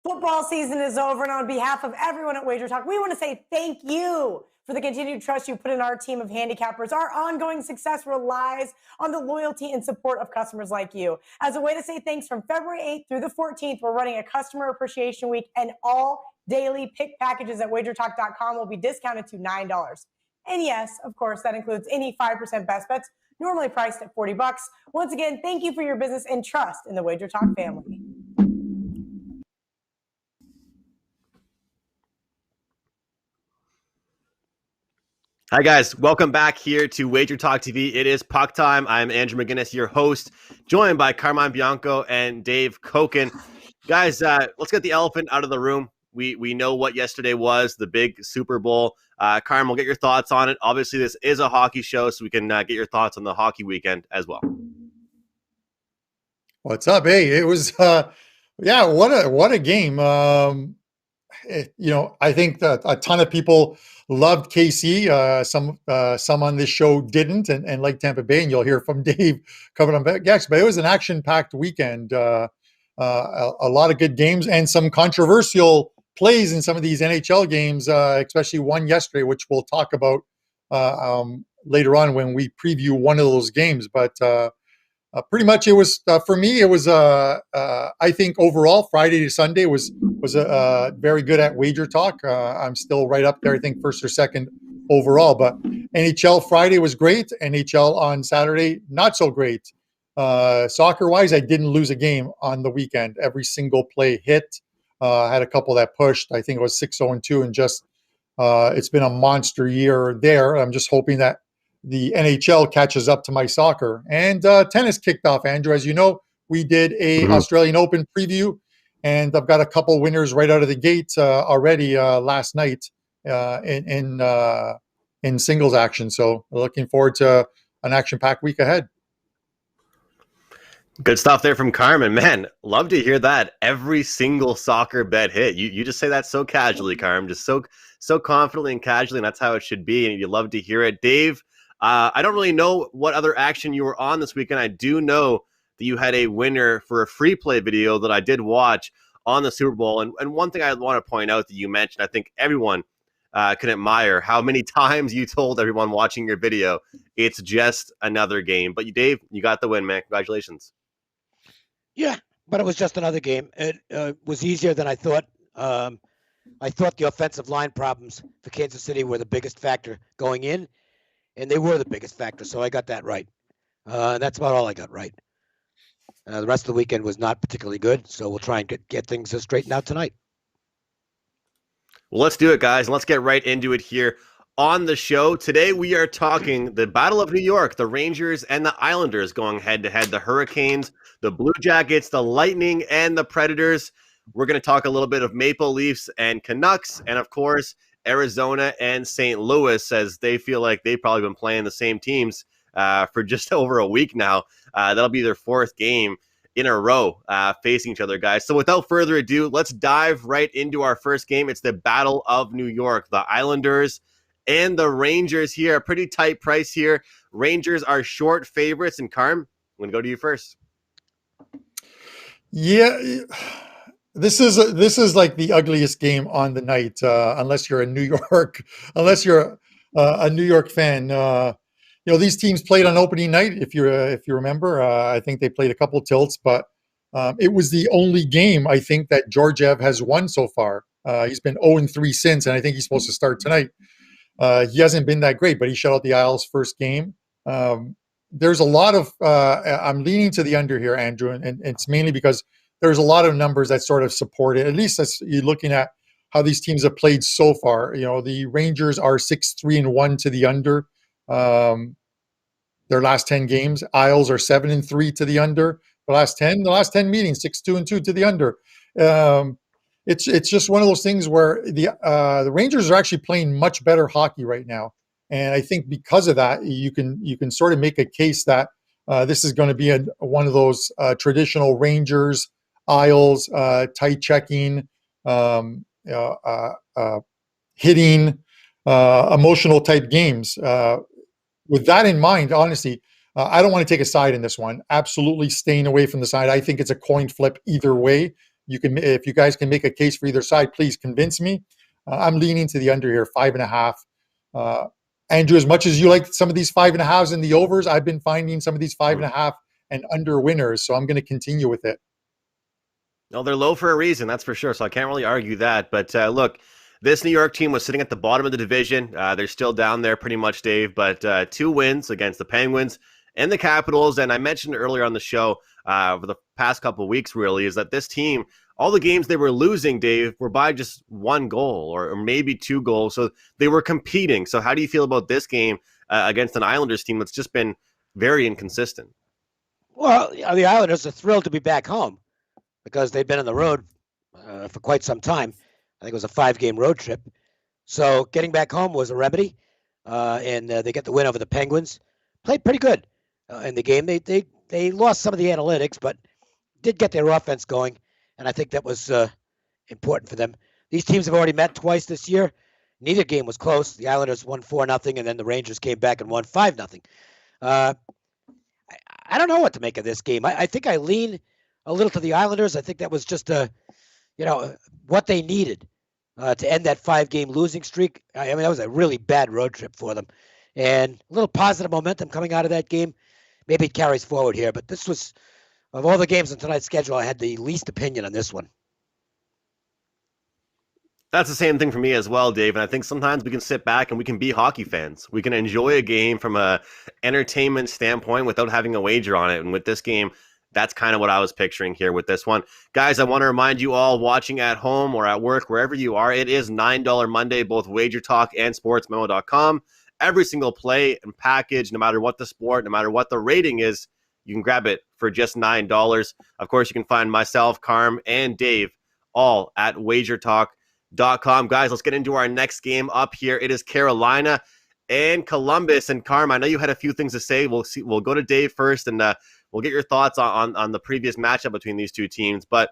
Football season is over, and on behalf of everyone at WagerTalk, we want to say thank you for the continued trust you put in our team of handicappers. Our ongoing success relies on the loyalty and support of customers like you. As a way to say thanks, from February 8th through the 14th, we're running a customer appreciation week, and all daily pick packages at WagerTalk.com will be discounted to $9. And yes, of course, that includes any 5% best bets, normally priced at $40. Once again, thank you for your business and trust in the WagerTalk family. Hi, guys. Welcome back here to WagerTalk TV. It is puck time. I'm Andrew McInnis, your host, joined by Carmine Bianco and Dave Koken. Guys, let's get the elephant out of the room. We know what yesterday was, the big Super Bowl. Carm, we'll get your thoughts on it. Obviously, this is a hockey show, so we can get your thoughts on the hockey weekend as well. What's up? Hey, it was, what a game. I think that a ton of people loved KC. Some on this show didn't, and like Tampa Bay, and you'll hear from Dave coming on back. Yes, but it was an action-packed weekend. A lot of good games and some controversial plays in some of these NHL games, especially one yesterday, which we'll talk about later on when we preview one of those games. But pretty much, it was for me. It was I think overall Friday to Sunday was very good at WagerTalk. I'm still right up there. I think first or second overall. But NHL Friday was great. NHL on Saturday not so great. Soccer wise, I didn't lose a game on the weekend. Every single play hit. Had a couple that pushed. I think it was 6-0-2, and just it's been a monster year there. I'm just hoping that the NHL catches up to my soccer. And tennis kicked off, Andrew. As you know, we did a Australian Open preview, and I've got a couple winners right out of the gate already last night in singles action. So looking forward to an action-packed week ahead. Good stuff there from Carmen. Man, love to hear that. Every single soccer bet hit. You just say that so casually, Carmen, just so confidently and casually, and that's how it should be, and you love to hear it. Dave, I don't really know what other action you were on this weekend. I do know that you had a winner for a free play video that I did watch on the Super Bowl. And one thing I want to point out that you mentioned, I think everyone can admire how many times you told everyone watching your video, it's just another game. But Dave, you got the win, man. Congratulations. Yeah, but it was just another game. It was easier than I thought. I thought the offensive line problems for Kansas City were the biggest factor going in, and they were the biggest factor, so I got that right. That's about all I got right. The rest of the weekend was not particularly good, so we'll try and get things straightened out tonight. Well, let's do it, guys, and let's get right into it here on the show. Today we are talking the Battle of New York, the Rangers and the Islanders going head-to-head, the Hurricanes, the Blue Jackets, the Lightning, and the Predators. We're going to talk a little bit of Maple Leafs and Canucks, and of course, Arizona and St. Louis, as they feel like they've probably been playing the same teams for just over a week now. That'll be their fourth game in a row facing each other, guys. So without further ado, let's dive right into our first game. It's the Battle of New York, the Islanders and the Rangers here. A pretty tight price here. Rangers are short favorites. And Carm, I'm going to go to you first. Yeah, this is like the ugliest game on the night, unless you're a New York fan. These teams played on opening night. If you remember, I think they played a couple tilts, but it was the only game I think that Georgiev has won so far. He's been 0-3 since, and I think he's supposed to start tonight. He hasn't been that great, but he shut out the Isles first game. There's a lot of I'm leaning to the under here, Andrew, and it's mainly because there's a lot of numbers that sort of support it. At least as you're looking at how these teams have played so far. The Rangers are 6-3-1 to the under. Their last 10 games. Isles are 7-3 to the under. The last 10 meetings, 6-2-2 to the under. It's just one of those things where the Rangers are actually playing much better hockey right now. And I think because of that, you can sort of make a case that this is going to be one of those traditional Rangers, Isles, tight checking, hitting, emotional type games. With that in mind, honestly, I don't want to take a side in this one. Absolutely staying away from the side. I think it's a coin flip either way. if you guys can make a case for either side, please convince me. I'm leaning to the under here, 5.5. Andrew, as much as you like some of these 5.5s and the overs, I've been finding some of these 5.5 and under winners, so I'm going to continue with it. No, they're low for a reason, that's for sure. So I can't really argue that. But look, this New York team was sitting at the bottom of the division. They're still down there pretty much, Dave. But 2 wins against the Penguins and the Capitals. And I mentioned earlier on the show over the past couple of weeks, really, is that this team, all the games they were losing, Dave, were by just 1 goal or maybe 2 goals. So they were competing. So how do you feel about this game against an Islanders team that's just been very inconsistent? Well, the Islanders are thrilled to be back home because they've been on the road for quite some time. I think it was a 5-game road trip. So getting back home was a remedy, and they get the win over the Penguins. Played pretty good in the game. They lost some of the analytics, but did get their offense going, and I think that was important for them. These teams have already met twice this year. Neither game was close. The Islanders won 4-0, and then the Rangers came back and won 5-0. I don't know what to make of this game. I think I lean a little to the Islanders. I think that was just what they needed to end that 5-game losing streak. I mean, that was a really bad road trip for them, and a little positive momentum coming out of that game. Maybe it carries forward here, but this was, of all the games on tonight's schedule, I had the least opinion on this one. That's the same thing for me as well, Dave. And I think sometimes we can sit back and we can be hockey fans. We can enjoy a game from a entertainment standpoint without having a wager on it. And with this game, that's kind of what I was picturing here with this one. Guys, I want to remind you all watching at home or at work, wherever you are, it is $9 Monday, both WagerTalk and SportsMemo.com. Every single play and package, no matter what the sport, no matter what the rating is, you can grab it for just $9. Of course, you can find myself, Carm, and Dave all at WagerTalk.com. Guys, let's get into our next game up here. It is Carolina and Columbus. And Carm, I know you had a few things to say. We'll go to Dave first, and we'll get your thoughts on the previous matchup between these two teams. But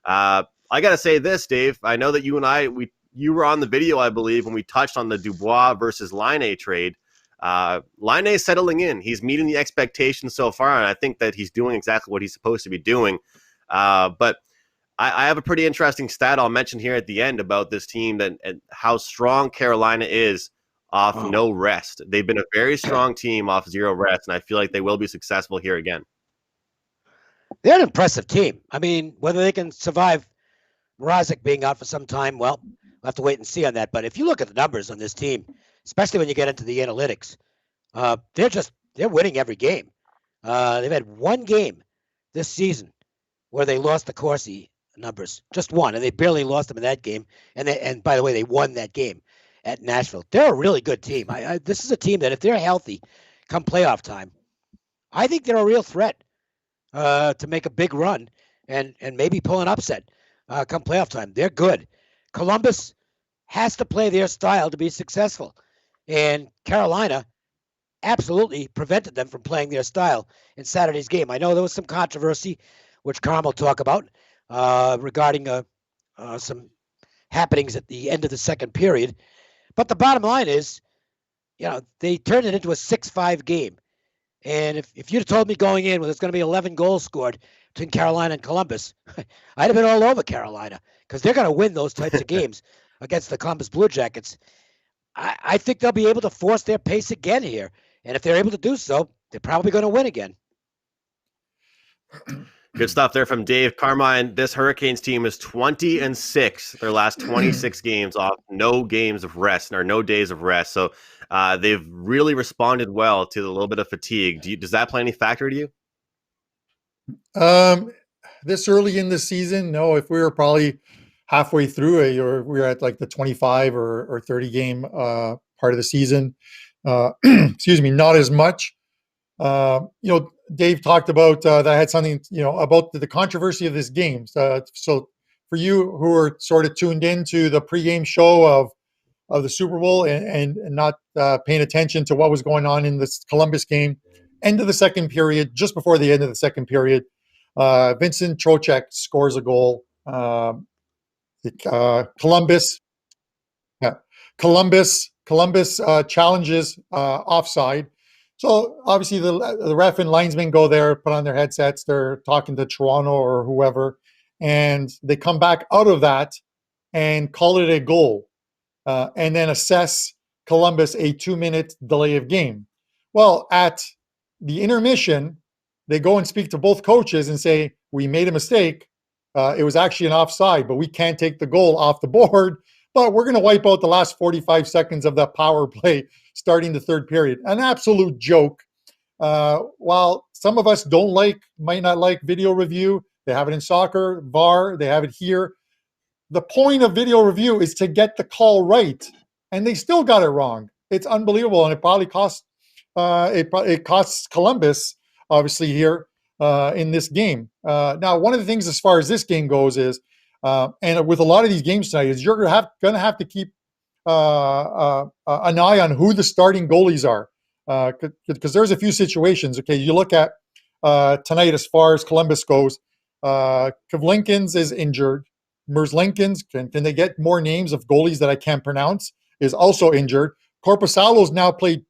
I gotta say this, Dave. I know that you and you were on the video, I believe, when we touched on the Dubois versus Laine trade. Laine is settling in. He's meeting the expectations so far, and I think that he's doing exactly what he's supposed to be doing. But I have a pretty interesting stat I'll mention here at the end about this team and how strong Carolina is off no rest. They've been a very strong team off 0 rest, and I feel like they will be successful here again. They're an impressive team. I mean, whether they can survive Mrazek being out for some time, well, we'll have to wait and see on that. But if you look at the numbers on this team, especially when you get into the analytics, they're winning every game. They've had 1 game this season where they lost the Corsi numbers, just 1, and they barely lost them in that game. And by the way, they won that game at Nashville. They're a really good team. This is a team that if they're healthy come playoff time, I think they're a real threat to make a big run and maybe pull an upset come playoff time. They're good. Columbus has to play their style to be successful, and Carolina absolutely prevented them from playing their style in Saturday's game. I know there was some controversy, which Carm will talk about, regarding some happenings at the end of the second period. But the bottom line is, they turned it into a 6-5 game. And if you'd have told me going in, well, there's going to be 11 goals scored between Carolina and Columbus, I'd have been all over Carolina because they're going to win those types of games against the Columbus Blue Jackets. I think they'll be able to force their pace again here. And if they're able to do so, they're probably going to win again. Good stuff there from Dave. Carmine, this Hurricanes team is 20-6 their last 26 games off no games of rest or no days of rest. So they've really responded well to a little bit of fatigue. Does that play any factor to you? This early in the season, no. If we were probably halfway through it, or we were at like the 25 or 30 game part of the season, excuse me, not as much. Dave talked about that had something, about the controversy of this game. So for you who are sort of tuned into the pregame show of the Super Bowl and not paying attention to what was going on in this Columbus game, end of the second period, just before the end of the second period, Vincent Trocheck scores a goal. Columbus challenges offside. So obviously the ref and linesmen go there, put on their headsets. They're talking to Toronto or whoever, and they come back out of that and call it a goal, and then assess Columbus a 2-minute delay of game. Well, at the intermission, they go and speak to both coaches and say, we made a mistake. It was actually an offside, but we can't take the goal off the board. But we're going to wipe out the last 45 seconds of that power play starting the third period. An absolute joke. While some of us might not like video review, they have it in soccer, VAR, they have it here. The point of video review is to get the call right, and they still got it wrong. It's unbelievable, and it probably costs it costs Columbus, obviously, here in this game. Now, one of the things as far as this game goes is, and with a lot of these games tonight, is you're going to have to keep an eye on who the starting goalies are, because there's a few situations. Okay, you look at tonight as far as Columbus goes. Kavlinkins is injured. Merzlinkins, can they get more names of goalies that I can't pronounce, is also injured. Korpisalo's now played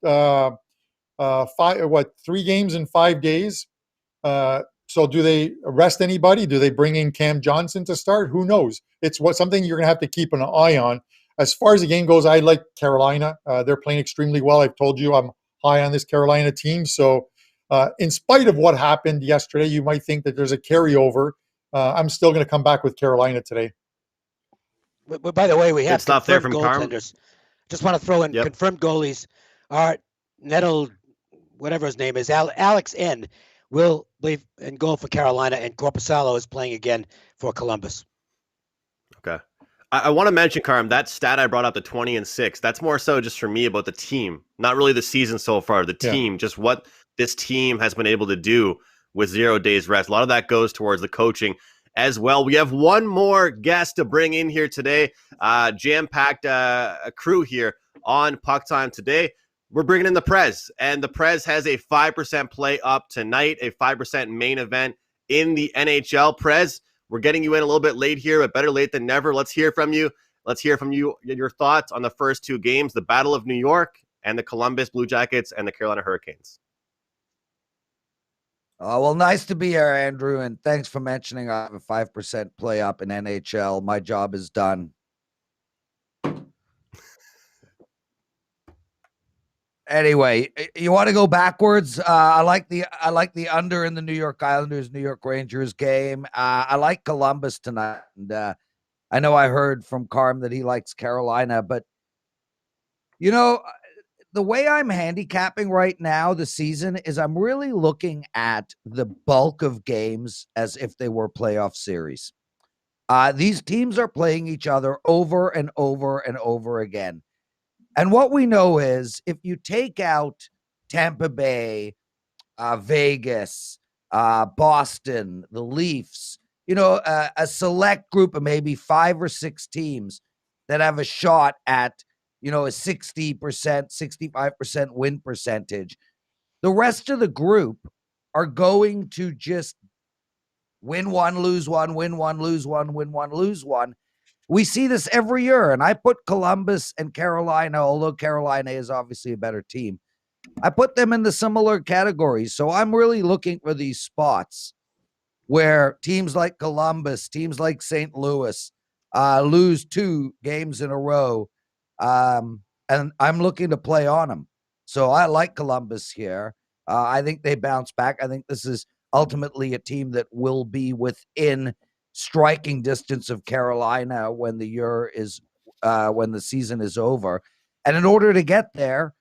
3 games in 5 days. So do they arrest anybody? Do they bring in Cam Johnson to start? Who knows? It's something you're going to have to keep an eye on. As far as the game goes, I like Carolina. They're playing extremely well. I've told you I'm high on this Carolina team. So in spite of what happened yesterday, you might think that there's a carryover. I'm still going to come back with Carolina today. But by the way, we have stuff there from goaltenders. Just want to throw in confirmed goalies. Art Nettle, whatever his name is, Alex N. will leave and go for Carolina, and Korpisalo is playing again for Columbus. Okay. I want to mention, Carm, that stat I brought up, the 20-6, that's more so just for me about the team, not really the season so far, the team, just what this team has been able to do with 0 days rest. A lot of that goes towards the coaching as well. We have one more guest to bring in here today, jam-packed crew here on Puck Time today. We're bringing in the Prez, and the Prez has a 5% play up tonight, a 5% main event in the NHL. Prez, we're getting you in a little bit late here, but better late than never. Let's hear from you. Let's hear from you, your thoughts on the first 2 games, the Battle of New York and the Columbus Blue Jackets and the Carolina Hurricanes. Well, nice to be here, Andrew, and thanks for mentioning I have a 5% play up in NHL. My job is done. Anyway, you want to go backwards? I like the under in the New York Islanders, New York Rangers game. I like Columbus tonight, and I know I heard from Carm that he likes Carolina, but you know, the way I'm handicapping right now the season is I'm really looking at the bulk of games as if they were playoff series. These teams are playing each other over and over and over again. And what we know is if you take out Tampa Bay, Vegas, Boston, the Leafs, you know, a select group of maybe 5 or 6 teams that have a shot at, you know, a 60%, 65% win percentage. The rest of the group are going to just win one, lose one, win one, lose one, win one, lose one. We see this every year, and I put Columbus and Carolina, although Carolina is obviously a better team, I put them in the similar categories. So I'm really looking for these spots where teams like Columbus, teams like St. Louis lose 2 games in a row, and I'm looking to play on them. So I like Columbus here. I think they bounce back. I think this is ultimately a team that will be within striking distance of Carolina when when the season is over. And in order to get there,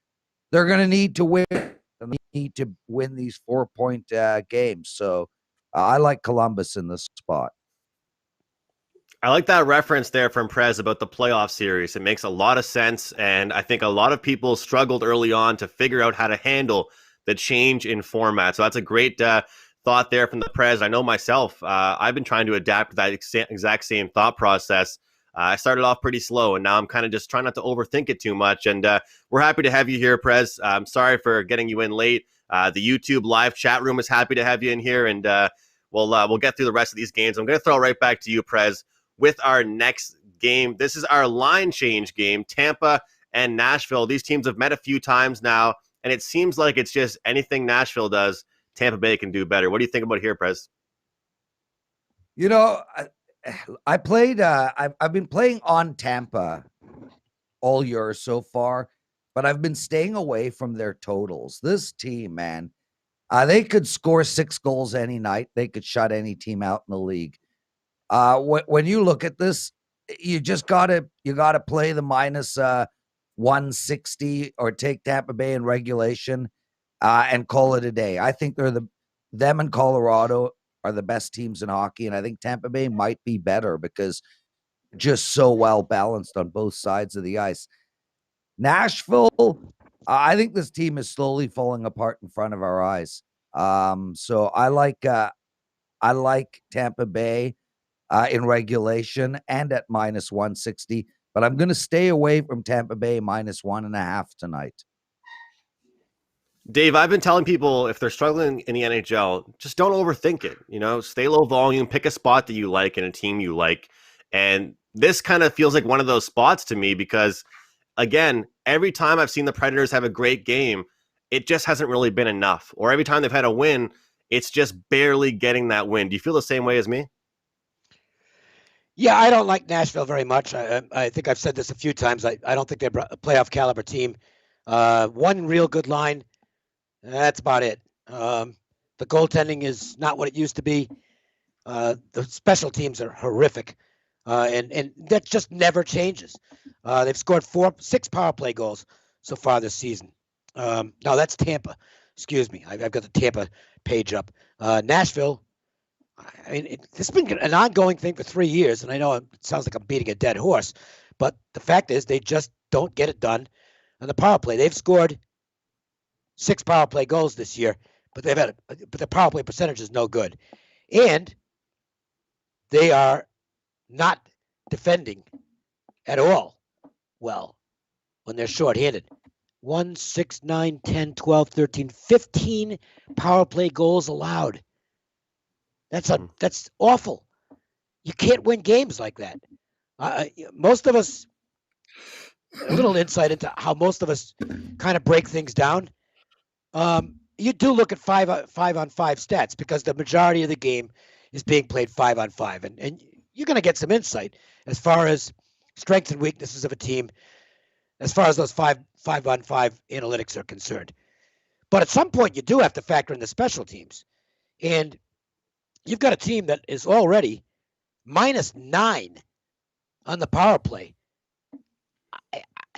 they're going to need to win. They need to win these 4-point games. So I like Columbus in this spot. I like that reference there from Prez about the playoff series. It makes a lot of sense, and I think a lot of people struggled early on to figure out how to handle the change in format. So that's a great thought there from the Prez. I know myself, I've been trying to adapt to that exact same thought process. I started off pretty slow, and now I'm kind of just trying not to overthink it too much. And we're happy to have you here, Prez. I'm sorry for getting you in late. The YouTube live chat room is happy to have you in here, and we'll get through the rest of these games. I'm going to throw it right back to you, Prez, with our next game. This is our line change game, Tampa and Nashville. These teams have met a few times now, and it seems like it's just anything Nashville does, Tampa Bay can do better. What do you think about here, Prez? You know, I played. I've been playing on Tampa all year so far, but I've been staying away from their totals. This team, man, they could score 6 goals any night. They could shut any team out in the league. When you look at this, you gotta play the minus 160 or take Tampa Bay in regulation and call it a day. I think them and Colorado are the best teams in hockey, and I think Tampa Bay might be better because just so well balanced on both sides of the ice. Nashville, I think this team is slowly falling apart in front of our eyes. So I like Tampa Bay in regulation and at minus 160, but I'm going to stay away from Tampa Bay minus 1.5 tonight. Dave, I've been telling people if they're struggling in the NHL, just don't overthink it. Stay low volume, pick a spot that you like and a team you like. And this kind of feels like one of those spots to me because, again, every time I've seen the Predators have a great game, it just hasn't really been enough. Or every time they've had a win, it's just barely getting that win. Do you feel the same way as me? Yeah, I don't like Nashville very much. I think I've said this a few times. I don't think they're a playoff caliber team. One real good line. That's about it. The goaltending is not what it used to be. The special teams are horrific. And that just never changes. They've scored 6 power play goals so far this season. No, that's Tampa. Excuse me. I've got the Tampa page up. Nashville, I mean, this has been an ongoing thing for 3 years, and I know it sounds like I'm beating a dead horse, but the fact is they just don't get it done on the power play. They've scored 6 power play goals this year, but the power play percentage is no good, and they are not defending at all well when they're shorthanded. 1, 6, 9, 10, 12, 13, 15 power play goals allowed. That's awful. You can't win games like that. Most of us, a little insight into how most of us kind of break things down. You do look at 5-on-5 stats because the majority of the game is being played 5-on-5, and you're going to get some insight as far as strengths and weaknesses of a team, as far as those 5-on-5 analytics are concerned. But at some point, you do have to factor in the special teams, and you've got a team that is already -9 on the power play.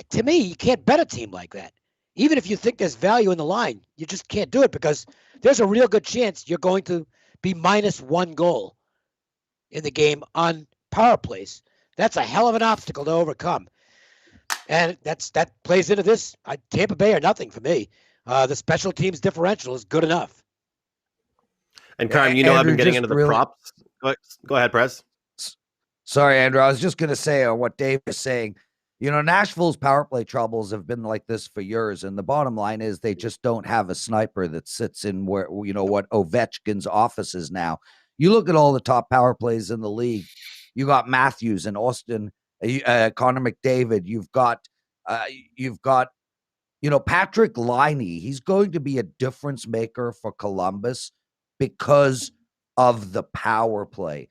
To me, you can't bet a team like that. Even if you think there's value in the line, you just can't do it because there's a real good chance you're going to be -1 goal in the game on power plays. That's a hell of an obstacle to overcome. And that plays into this. Tampa Bay or nothing for me. The special teams differential is good enough. And Carm, Andrew, I've been getting into the really, props. Go ahead, Prez. Sorry, Andrew. I was just going to say on what Dave is saying. Nashville's power play troubles have been like this for years. And the bottom line is they just don't have a sniper that sits in what Ovechkin's office is now. You look at all the top power plays in the league. You got Matthews and Austin, Connor McDavid. You've got Patrick Laine. He's going to be a difference maker for Columbus because of the power play.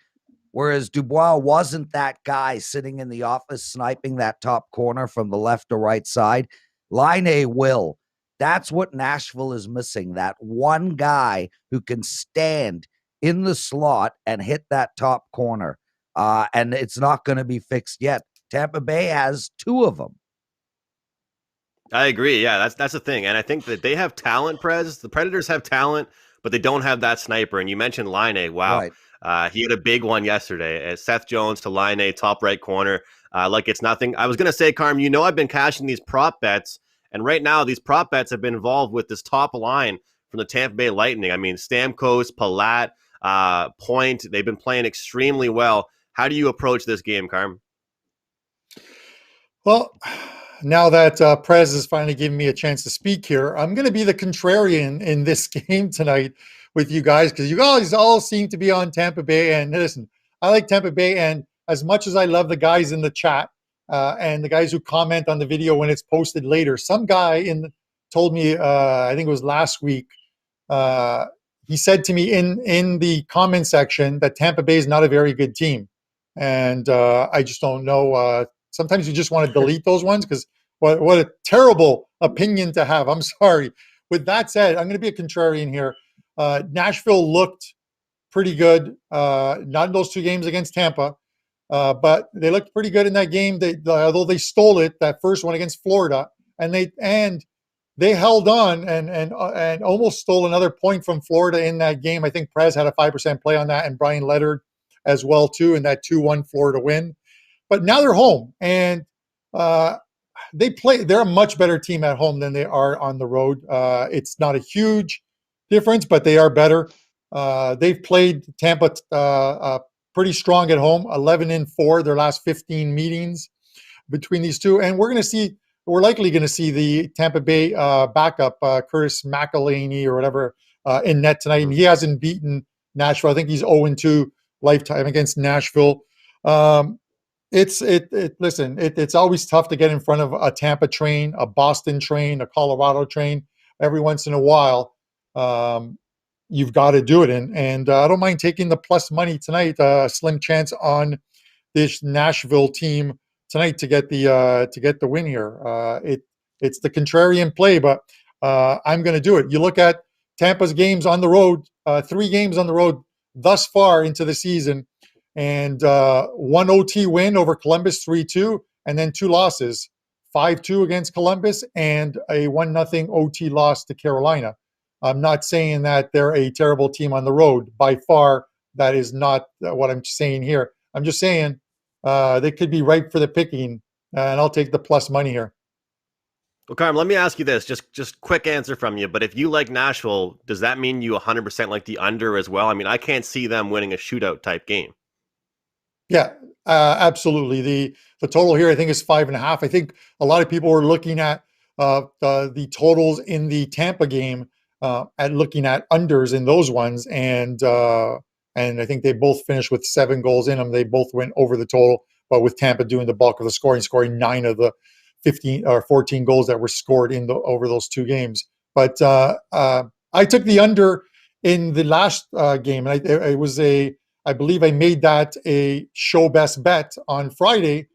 Whereas Dubois wasn't that guy sitting in the office sniping that top corner from the left or right side. Laine will. That's what Nashville is missing. That one guy who can stand in the slot and hit that top corner. And it's not going to be fixed yet. Tampa Bay has 2 of them. I agree. Yeah, that's the thing. And I think that they have talent, Prez. The Predators have talent, but they don't have that sniper. And you mentioned Laine. Wow. Right. He had a big one yesterday. Seth Jones to Laine, top right corner. Like it's nothing. I was going to say, Carm, I've been cashing these prop bets. And right now, these prop bets have been involved with this top line from the Tampa Bay Lightning. I mean, Stamkos, Palat, Point, they've been playing extremely well. How do you approach this game, Carm? Well, now that Prez is finally giving me a chance to speak here, I'm going to be the contrarian in this game tonight with you guys because you guys all seem to be on Tampa Bay. And listen, I like Tampa Bay, and as much as I love the guys in the chat and the guys who comment on the video when it's posted later, some guy told me, I think it was last week, he said to me in the comment section that Tampa Bay is not a very good team, and I just don't know. Sometimes you just want to delete those ones because what a terrible opinion to have. I'm sorry. With that said, I'm going to be a contrarian here. Nashville looked pretty good, not in those 2 games against Tampa, but they looked pretty good in that game. Although they stole it, that first one against Florida, and they held on and almost stole another point from Florida in that game. I think Prez had a 5% play on that, and Brian Leonard as well too in that 2-1 Florida win. But now they're home, and they're a much better team at home than they are on the road. It's not a huge difference, but they are better. They've played Tampa pretty strong at home, 11-4 their last 15 meetings between these two. And we're likely going to see the Tampa Bay backup, Curtis McElhaney or whatever, in net tonight. And he hasn't beaten Nashville. I think he's 0-2 lifetime against Nashville. It's always tough to get in front of a Tampa train, a Boston train, a Colorado train. Every once in a while, you've got to do it. And I don't mind taking the plus money tonight. Slim chance on this Nashville team tonight to get the win here. It's the contrarian play, but I'm going to do it. You look at Tampa's games on the road, 3 games on the road thus far into the season, and 1 OT win over Columbus 3-2, and then 2 losses, 5-2 against Columbus and a 1-0 OT loss to Carolina. I'm not saying that they're a terrible team on the road. By far, that is not what I'm saying here. I'm just saying they could be ripe for the picking, and I'll take the plus money here. Well, Carm, let me ask you this, just quick answer from you. But if you like Nashville, does that mean you 100% like the under as well? I mean, I can't see them winning a shootout type game. Yeah, absolutely. The total here, I think, is 5.5. I think a lot of people were looking at the totals in the Tampa game, at looking at unders in those ones, and I think they both finished with 7 goals in them. They both went over the total, but with Tampa doing the bulk of the scoring 9 of the 15 or 14 goals that were scored over those 2 games. But I took the under in the last game, and I believe I made that a show best bet on Friday.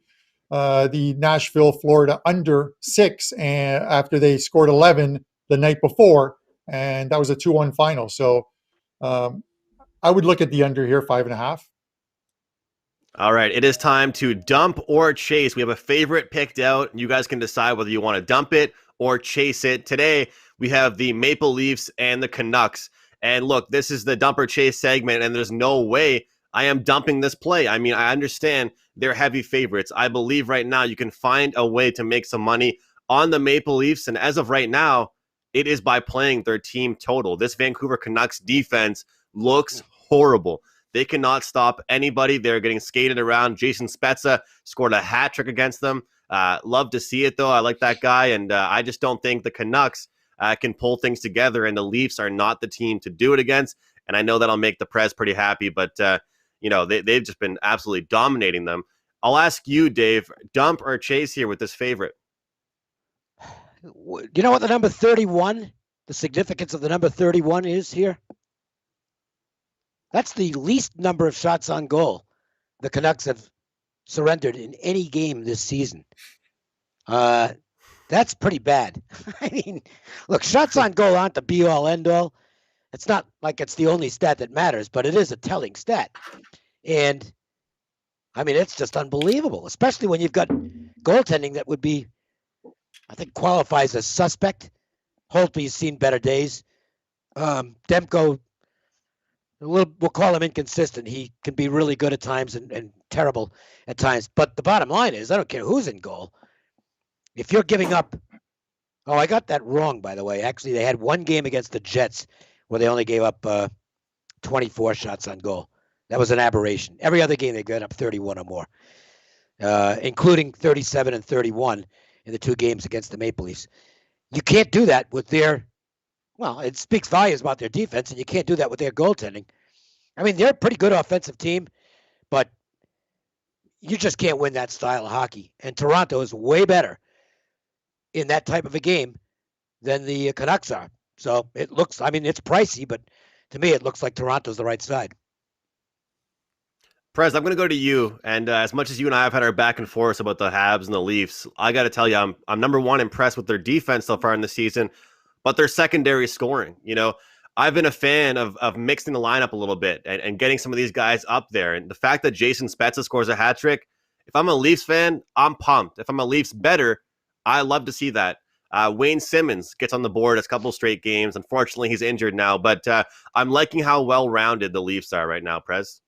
The Nashville, Florida under 6, and after they scored 11 the night before, and that was a 2-1 final. So I would look at the under here, 5.5. All right, it is time to dump or chase. We have a favorite picked out. You guys can decide whether you want to dump it or chase it. Today, we have the Maple Leafs and the Canucks. And look, this is the dump or chase segment, and there's no way I am dumping this play. I mean, I understand they're heavy favorites. I believe right now you can find a way to make some money on the Maple Leafs. And as of right now, it is by playing their team total. This Vancouver Canucks defense looks horrible. They cannot stop anybody. They're getting skated around. Jason Spezza scored a hat trick against them. Love to see it, though. I like that guy, and I just don't think the Canucks can pull things together, and the Leafs are not the team to do it against. And I know that'll make the Prez pretty happy, but they've just been absolutely dominating them. I'll ask you, Dave, dump or chase here with this favorite? You know what the number 31, the significance of the number 31 is here? That's the least number of shots on goal the Canucks have surrendered in any game this season. That's pretty bad. I mean, look, shots on goal aren't the be-all, end-all. It's not like it's the only stat that matters, but it is a telling stat. And, I mean, it's just unbelievable, especially when you've got goaltending that would be, I think, qualifies as suspect. Holtby's seen better days. Demko, we'll call him inconsistent. He can be really good at times and terrible at times. But the bottom line is, I don't care who's in goal. If you're giving up, I got that wrong, by the way. Actually, they had one game against the Jets where they only gave up 24 shots on goal. That was an aberration. Every other game they got up 31 or more, including 37 and 31 in the 2 games against the Maple Leafs. You can't do that with it speaks volumes about their defense, and you can't do that with their goaltending. I mean, they're a pretty good offensive team, but you just can't win that style of hockey. And Toronto is way better in that type of a game than the Canucks are. So it looks, I mean, it's pricey, but to me, it looks like Toronto's the right side. Prez, I'm going to go to you. And as much as you and I have had our back and forth about the Habs and the Leafs, I got to tell you, I'm number one impressed with their defense so far in the season, but their secondary scoring. I've been a fan of mixing the lineup a little bit and getting some of these guys up there. And the fact that Jason Spezza scores a hat trick, if I'm a Leafs fan, I'm pumped. If I'm a Leafs bettor, I love to see that. Wayne Simmons gets on the board a couple straight games. Unfortunately, he's injured now, but I'm liking how well-rounded the Leafs are right now, Prez.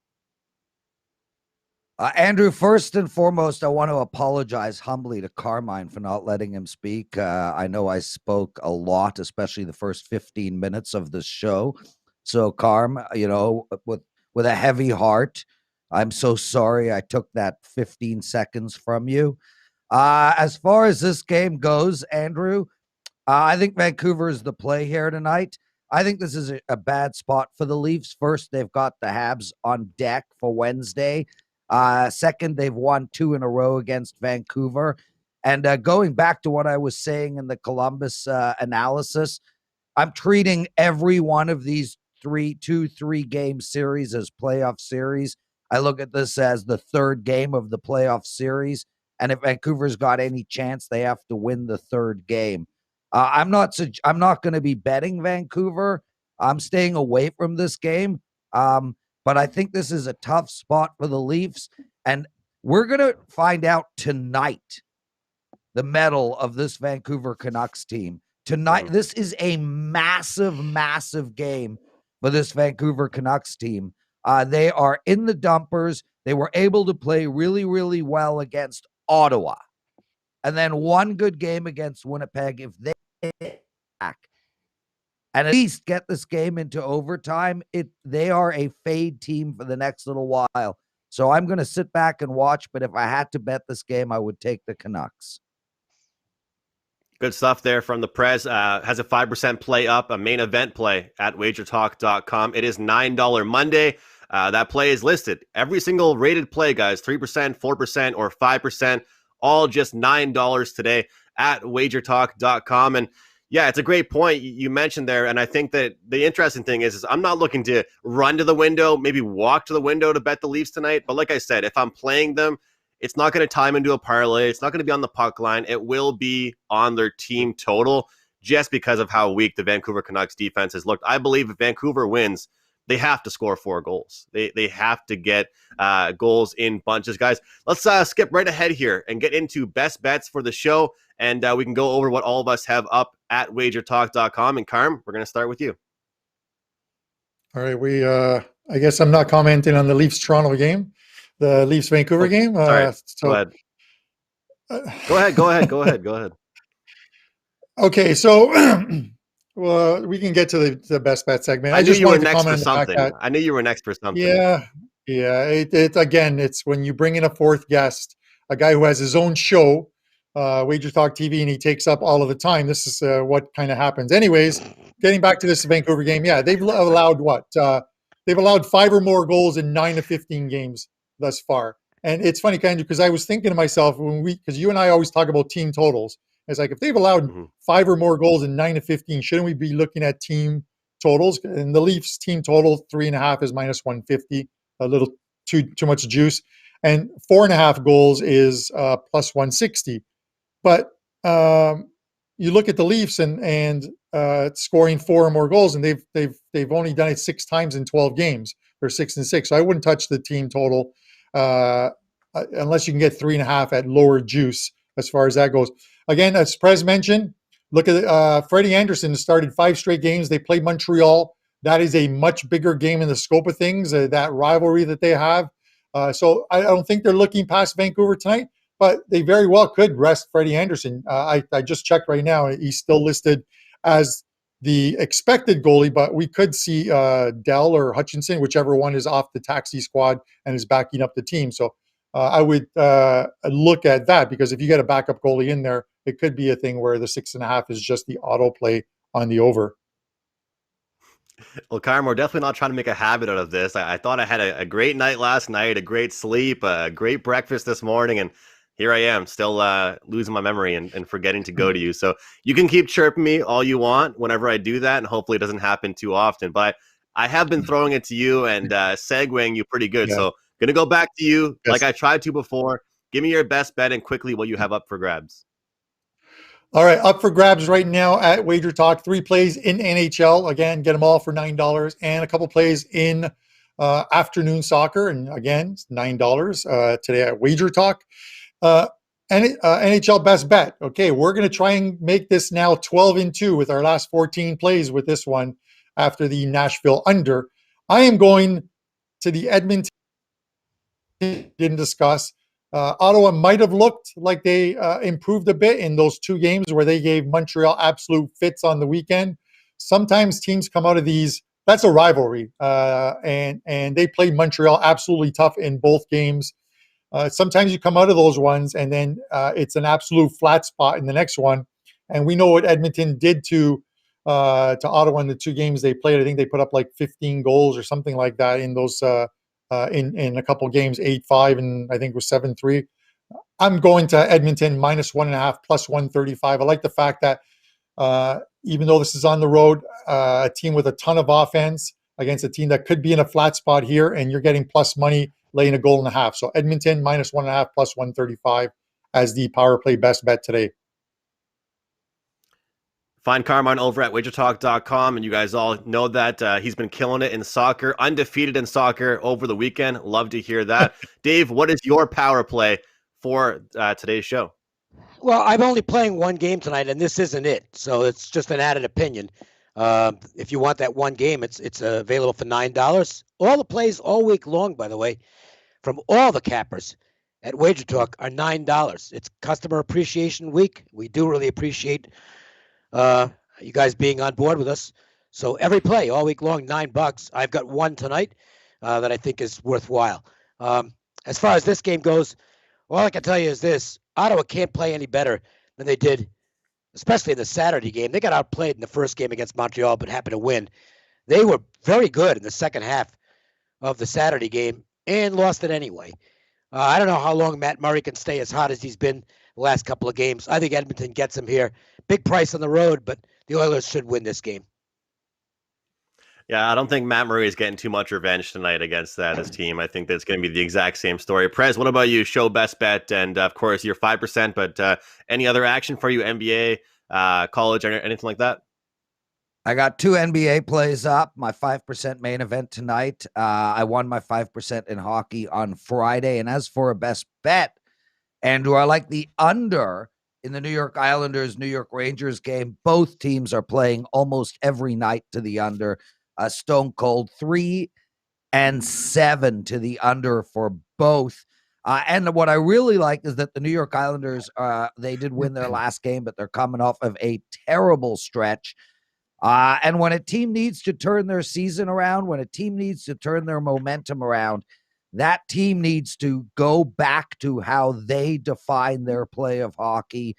Andrew, first and foremost, I want to apologize humbly to Carmine for not letting him speak. I know I spoke a lot, especially the first 15 minutes of the show. So, Carm, with a heavy heart, I'm so sorry I took that 15 seconds from you. As far as this game goes, Andrew, I think Vancouver is the play here tonight. I think this is a bad spot for the Leafs. First, they've got the Habs on deck for Wednesday. Second, they've won 2 in a row against Vancouver. And going back to what I was saying in the Columbus analysis, I'm treating every one of these 3-game series as playoff series. I look at this as the third game of the playoff series. And if Vancouver's got any chance, they have to win the third game. I'm not going to be betting Vancouver. I'm staying away from this game. But I think this is a tough spot for the Leafs. And we're going to find out tonight the mettle of this Vancouver Canucks team. Tonight, this is a massive, massive game for this Vancouver Canucks team. They are in the dumpers. They were able to play really, really well against Ottawa. And then one good game against Winnipeg. If they back and at least get this game into overtime, they are a fade team for the next little while. So I'm going to sit back and watch, but if I had to bet this game, I would take the Canucks. Good stuff there from the Prez. Has a 5% play up, a main event play at WagerTalk.com. It is $9 Monday. That play is listed. Every single rated play, guys, 3%, 4%, or 5%, all just $9 today at WagerTalk.com. And yeah, it's a great point you mentioned there. And I think that the interesting thing is I'm not looking to run to the window, maybe walk to the window to bet the Leafs tonight. But like I said, if I'm playing them, it's not going to time into a parlay. It's not going to be on the puck line. It will be on their team total just because of how weak the Vancouver Canucks defense has looked. I believe if Vancouver wins, they have to score 4 goals. They have to get goals in bunches. Guys, let's skip right ahead here and get into best bets for the show. And we can go over what all of us have up at WagerTalk.com. And Carm, we're going to start with you. All right. I guess I'm not commenting on the Leafs-Toronto game, the Leafs-Vancouver game. Sorry. Go ahead. Okay. So well, we can get to the best bet segment. I just knew you were wanted to next for comment on the fact something. that, I knew you were next for something. yeah. It's when you bring in a fourth guest, a guy who has his own show, Wager Talk TV, and he takes up all of the time. This is what kind of happens. Anyways, getting back to this Vancouver game, yeah, they've allowed what? They've allowed 5 or more goals in 9 of 15 games thus far. And it's funny, kind of, because I was thinking to myself, because you and I always talk about team totals. It's like, if they've allowed 5 or more goals in 9 of 15, shouldn't we be looking at team totals? And the Leafs team total 3.5 is minus 150, a little too much juice. And 4.5 goals is plus 160. But you look at the Leafs and scoring 4 or more goals, and they've only done it 6 times in 12 games. They're 6-6. So I wouldn't touch the team total unless you can get 3.5 at lower juice as far as that goes. Again, as Prez mentioned, look at Freddie Anderson started 5 straight games. They played Montreal. That is a much bigger game in the scope of things, that rivalry that they have. So I don't think they're looking past Vancouver tonight, but they very well could rest Freddie Anderson. I just checked right now. He's still listed as the expected goalie, but we could see Dell or Hutchinson, whichever one is off the taxi squad and is backing up the team. So I would look at that, because if you get a backup goalie in there, it could be a thing where the 6.5 is just the auto play on the over. Well, Carm, we're definitely not trying to make a habit out of this. I thought I had a great night last night, a great sleep, a great breakfast this morning, and here I am still losing my memory and forgetting to go to you. So you can keep chirping me all you want whenever I do that, and hopefully it doesn't happen too often. But I have been throwing it to you and segueing you pretty good. Yeah. So going to go back to you like Yes. I tried to before. Give me your best bet and quickly what you have up for grabs. All right, up for grabs right now at WagerTalk. 3 plays in NHL. Again, get them all for $9, and a couple plays in afternoon soccer. And again, it's $9 today at WagerTalk. NHL best bet. Okay, we're going to try and make this now 12-2 with our last 14 plays with this one after the Nashville under. I am going to the Edmonton. Didn't discuss. Ottawa might have looked like they improved a bit in those 2 games where they gave Montreal absolute fits on the weekend. Sometimes teams come out of these. That's a rivalry, and they played Montreal absolutely tough in both games. Sometimes you come out of those ones, and then it's an absolute flat spot in the next one. And we know what Edmonton did to Ottawa in the 2 games they played. I think they put up like 15 goals or something like that in those. In a couple games, 8-5, and I think it was 7-3. I'm going to Edmonton -1.5 plus 135. I like the fact that even though this is on the road, a team with a ton of offense against a team that could be in a flat spot here, and you're getting plus money laying 1.5 goals. So Edmonton -1.5 plus 135 as the power play best bet today. Find Carmine over at WagerTalk.com, and you guys all know that he's been killing it in soccer, undefeated in soccer over the weekend. Love to hear that. Dave, what is your power play for today's show? Well, I'm only playing 1 game tonight, and this isn't it. So it's just an added opinion. If you want that 1 game, it's available for $9. All the plays all week long, by the way, from all the cappers at WagerTalk are $9. It's Customer Appreciation Week. We do really appreciate you guys being on board with us. So every play all week long, $9. I've got 1 tonight that I think is worthwhile. As far as this game goes, all I can tell you is this: Ottawa can't play any better than they did, especially in the Saturday game. They got outplayed in the first game against Montreal, but happened to win. They were very good in the second half of the Saturday game and lost it anyway. I don't know how long Matt Murray can stay as hot as he's been the last couple of games. I think Edmonton gets him here. Big price on the road, but the Oilers should win this game. Yeah, I don't think Matt Murray is getting too much revenge tonight against his team. I think that's going to be the exact same story. Prez, what about you? Show best bet, and of course, you're 5%, but any other action for you, NBA, college, or anything like that? I got 2 NBA plays up. My 5% main event tonight. I won my 5% in hockey on Friday. And as for a best bet, Andrew, I like the under in the New York Islanders, New York Rangers game. Both teams are playing almost every night to the under. Stone cold 3 and 7 to the under for both. And what I really like is that the New York Islanders, they did win their last game, but they're coming off of a terrible stretch. And when a team needs to turn their season around, when a team needs to turn their momentum around, that team needs to go back to how they define their play of hockey.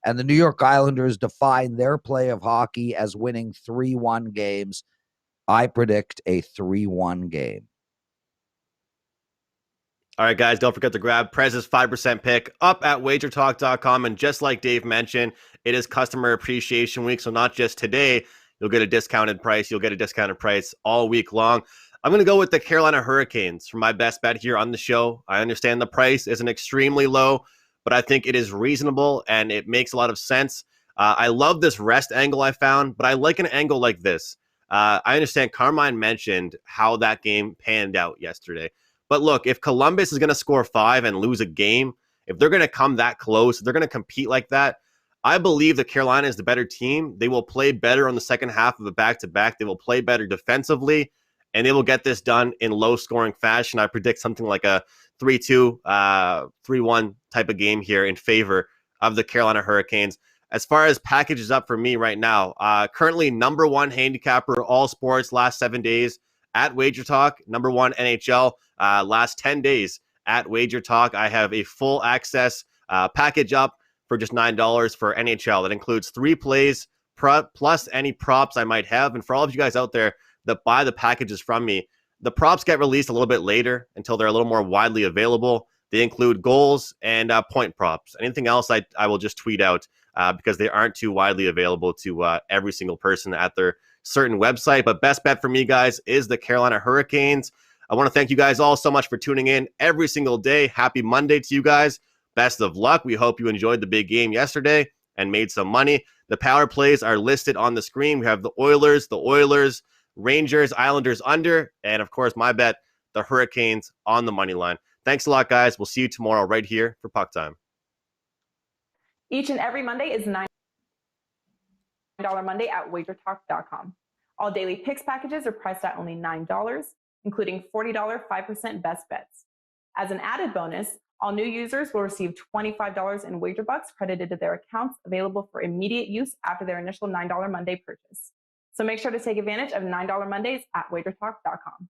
And the New York Islanders define their play of hockey as winning 3-1 games. I predict a 3-1 game. All right, guys, don't forget to grab Prez's 5% pick up at WagerTalk.com. And just like Dave mentioned, it is Customer Appreciation Week. So not just today, you'll get a discounted price. You'll get a discounted price all week long. I'm going to go with the Carolina Hurricanes for my best bet here on the show. I understand the price isn't extremely low, but I think it is reasonable and it makes a lot of sense. I love this rest angle I found, but I like an angle like this. I understand Carmine mentioned how that game panned out yesterday. But look, if Columbus is going to score 5 and lose a game, if they're going to come that close, if they're going to compete like that, I believe that Carolina is the better team. They will play better on the second half of the back-to-back. They will play better defensively, and they will get this done in low-scoring fashion. I predict something like a 3-2, 3-1 type of game here in favor of the Carolina Hurricanes. As far as packages up for me right now, currently number 1 handicapper all sports last 7 days at WagerTalk, number 1 NHL last 10 days at WagerTalk. I have a full access package up for just $9 for NHL. That includes 3 plays plus any props I might have. And for all of you guys out there that buy the packages from me, the props get released a little bit later until they're a little more widely available. They include goals and point props. Anything else I will just tweet out because they aren't too widely available to every single person at their certain website. But best bet for me, guys, is the Carolina Hurricanes. I want to thank you guys all so much for tuning in every single day. Happy Monday to you guys. Best of luck. We hope you enjoyed the big game yesterday and made some money. The power plays are listed on the screen. We have the Oilers, Rangers, Islanders under, and of course, my bet, the Hurricanes on the money line. Thanks a lot, guys. We'll see you tomorrow right here for Puck Time. Each and every Monday is $9 Monday at WagerTalk.com. All daily picks packages are priced at only $9, including $40 5% best bets. As an added bonus, all new users will receive $25 in wager bucks credited to their accounts, available for immediate use after their initial $9 Monday purchase. So make sure to take advantage of $9 Mondays at WagerTalk.com.